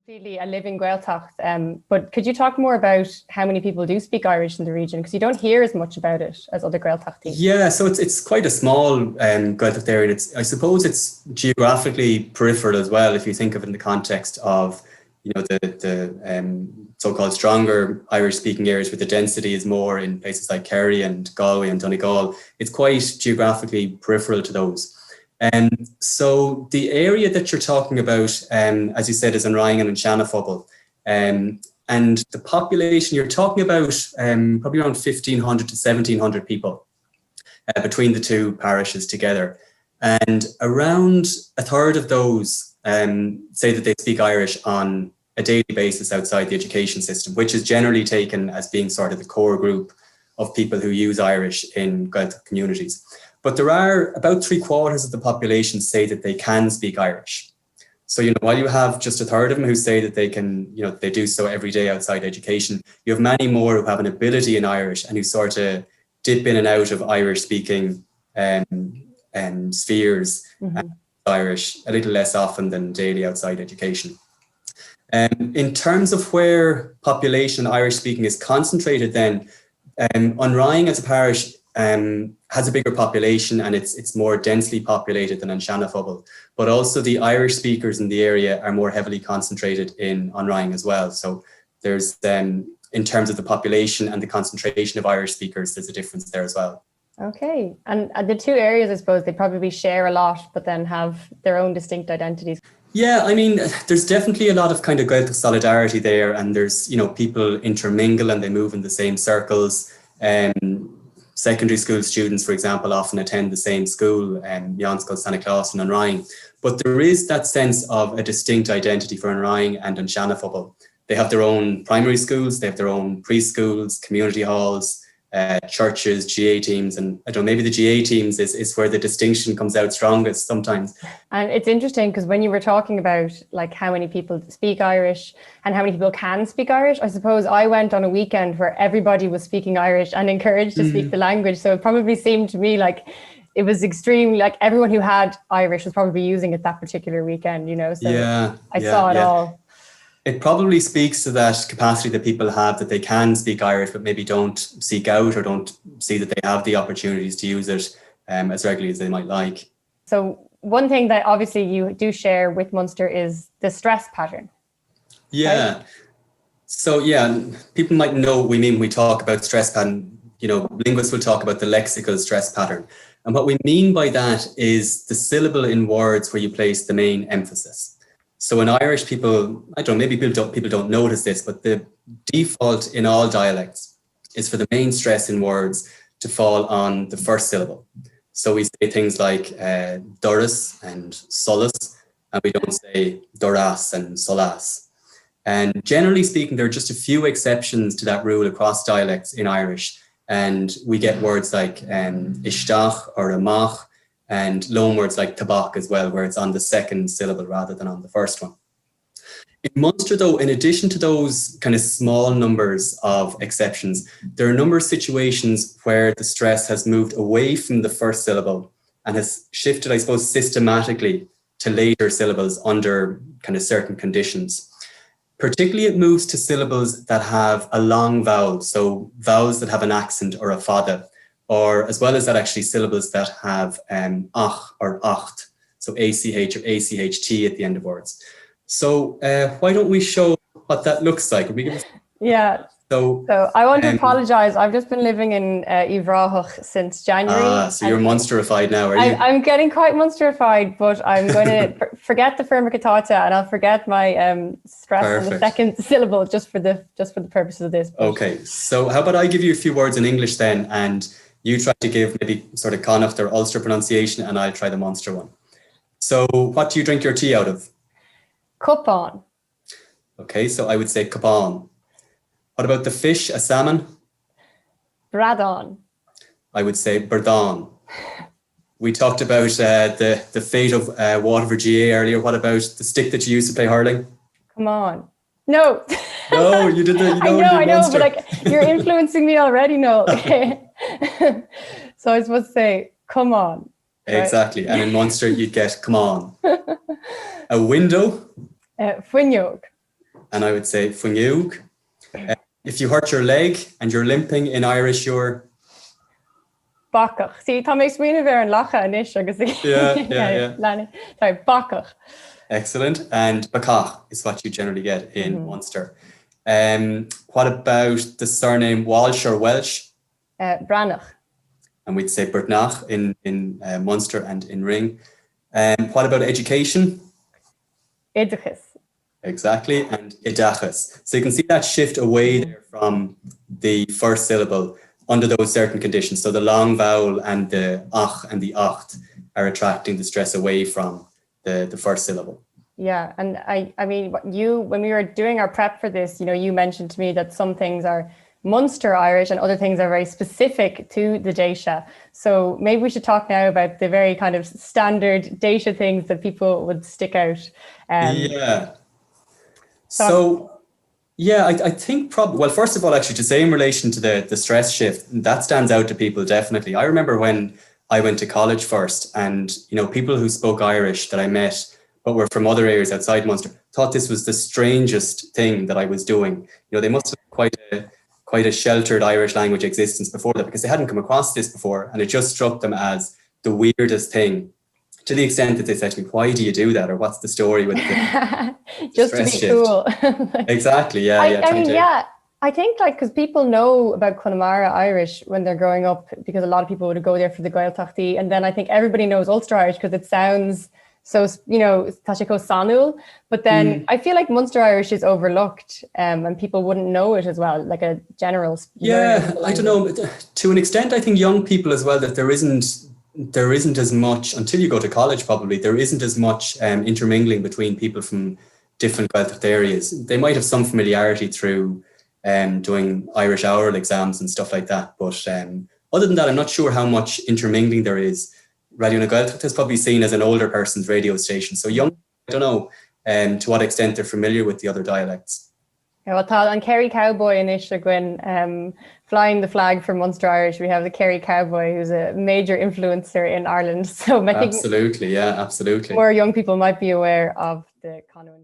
Completely a living Gaeltacht. But could you talk more about how many people do speak Irish in the region? Because you don't hear as much about it as other Gaeltachties. Yeah, so it's quite a small Gaeltacht area. I suppose it's geographically peripheral as well, if you think of it in the context of, the so-called stronger Irish-speaking areas where the density is more in places like Kerry and Galway and Donegal. It's quite geographically peripheral to those. So the area that you're talking about, as you said, is in Rinn and Seanphobal. And the population you're talking about, probably around 1,500 to 1,700 people between the two parishes together. And around a third of those say that they speak Irish on a daily basis outside the education system, which is generally taken as being sort of the core group of people who use Irish in Gaeltacht communities. But there are about 3/4 of the population say that they can speak Irish. So, while you have just a third of them who say that they can, they do so every day outside education, you have many more who have an ability in Irish and who sort of dip in and out of Irish speaking spheres, Irish a little less often than daily outside education. In terms of where population Irish speaking is concentrated then, on Rinn as a parish has a bigger population and it's more densely populated than in Seanphobal, but also the Irish speakers in the area are more heavily concentrated on Rinn as well. So there's, in terms of the population and the concentration of Irish speakers, there's a difference there as well. Okay, and the two areas, I suppose, they probably share a lot, but then have their own distinct identities. Yeah, I mean, there's definitely a lot of kind of Gaeltacht solidarity there, and there's, people intermingle and they move in the same circles. Secondary school students, for example, often attend the same school, Jansco, Santa Claus and Rinn. But there is that sense of a distinct identity for Rinn and in Seanphobal. They have their own primary schools, they have their own preschools, community halls, churches, GA teams, and I don't know, maybe the GA teams is where the distinction comes out strongest sometimes. And it's interesting because when you were talking about like how many people speak Irish and how many people can speak Irish, I suppose I went on a weekend where everybody was speaking Irish and encouraged to speak the language. So it probably seemed to me like it was extremely, like everyone who had Irish was probably using it that particular weekend, So I saw it all. It probably speaks to that capacity that people have that they can speak Irish, but maybe don't seek out or don't see that they have the opportunities to use it as regularly as they might like. So one thing that obviously you do share with Munster is the stress pattern. Yeah. Right? So people might know what we mean when we talk about stress pattern. Linguists will talk about the lexical stress pattern. And what we mean by that is the syllable in words where you place the main emphasis. So in Irish, people, I don't know, maybe people don't notice this, but the default in all dialects is for the main stress in words to fall on the first syllable. So we say things like duras and solas, and we don't say duras and solas. And generally speaking, there are just a few exceptions to that rule across dialects in Irish. And we get words like ishtach or amach, and loan words like tabak as well, where it's on the second syllable rather than on the first one. In Munster, though, in addition to those kind of small numbers of exceptions, there are a number of situations where the stress has moved away from the first syllable and has shifted, I suppose, systematically to later syllables under kind of certain conditions. Particularly, it moves to syllables that have a long vowel, so vowels that have an accent or a fada, or as well as that actually syllables that have ach or acht, so ACH or ACHT at the end of words. So why don't we show what that looks like? Yeah. So I want to apologise. I've just been living in Ivrahach since January. So you're Munsterified now, are you? I'm getting quite Munsterified, but I'm going to forget the Fermacatata and I'll forget my stress on the second syllable just for the purposes of this. Okay. So how about I give you a few words in English then, and you try to give maybe sort of Connacht or Ulster pronunciation, and I'll try the Munster one. So what do you drink your tea out of? Cup on. Okay, so I would say cup on. What about the fish, a salmon? Bradon. I would say bardon. We talked about the fate of Waterford GA earlier. What about the stick that you used to play hurling? Come on. No. No, you did that. I know, but like you're influencing me already, Noel. So I was supposed to say, come on. Right? Exactly. And in Munster, you'd get, come on. A window? Fuinneog. and I would say Fuinniug. If you hurt your leg and you're limping in Irish, you're Bacach. See, tá méid smína bhar an lacha inis agus yeah. Sorry, bacach. Excellent. And Bacach is what you generally get in Munster. What about the surname Walsh or Welsh? Branach. And we'd say Bernach in Munster and in Rinn. What about education? hOideachas. Exactly, and hOideachas. So you can see that shift away there from the first syllable under those certain conditions. So the long vowel and the ach and the acht are attracting the stress away from the first syllable. Yeah, and I mean, when we were doing our prep for this, you mentioned to me that some things are Munster Irish and other things are very specific to the Déise. So maybe we should talk now about the very kind of standard Déise things that people would stick out. Yeah. So yeah, I think probably, well, first of all, actually, to say in relation to the stress shift, that stands out to people definitely. I remember when I went to college first and, people who spoke Irish that I met, but were from other areas outside Munster, thought this was the strangest thing that I was doing. They must have quite a sheltered Irish language existence before that, because they hadn't come across this before. And it just struck them as the weirdest thing, to the extent that they said to me, why do you do that? Or what's the story with the just to be shift? cool. Exactly. Yeah. I think because people know about Connemara Irish when they're growing up, because a lot of people would go there for the Gaeltachtaí. And then I think everybody knows Ulster Irish because it sounds so, Tashiko Sanul. But then I feel like Munster Irish is overlooked and people wouldn't know it as well, like a general. Yeah, I don't know. To an extent, I think young people as well, that there isn't as much, until you go to college probably, there isn't as much intermingling between people from different Gaeltacht areas. They might have some familiarity through doing Irish oral exams and stuff like that. But other than that, I'm not sure how much intermingling there is. Radio na Gaeltacht is probably seen as an older person's radio station. So young, I don't know to what extent they're familiar with the other dialects. Yeah, well, on Kerry Cowboy in Ishagwin, flying the flag for Munster Irish, we have the Kerry Cowboy, who's a major influencer in Ireland. So I think absolutely. More young people might be aware of the Canúint.